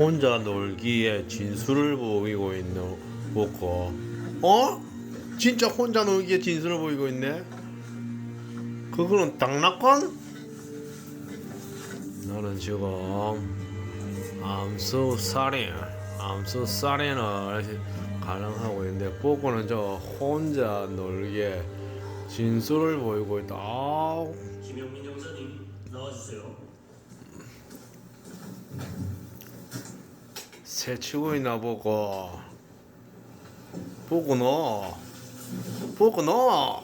혼자 놀기에 진수를 보이고 있는 보고 진짜 혼자 놀기에 진수를 보이고 있네. 그거는 당락관? 나는 지금 암수살인을 가능하고 있는데 보고는 저 혼자 놀기에 진수를 보이고 있다. 김영민 형사님 나와주세요. 새치고 있나 보고 너